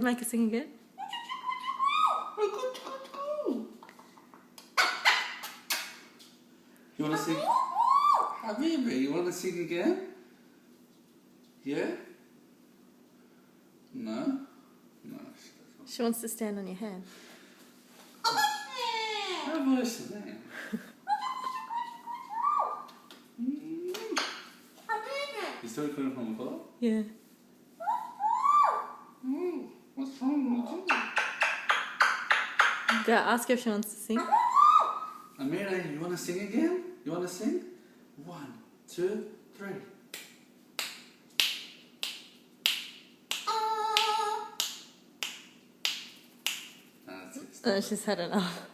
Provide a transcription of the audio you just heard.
make her sing again. You want to sing? Amira, you want to sing again? Yeah? No? No, she doesn't. She wants to stand on your hand. How nice is that? You still couldn't from the floor? Yeah. What's wrong with you? Go ask her if she wants to sing. Amira, you want to sing again? You want to sing? 1, 2, 3. That's it. She's had enough.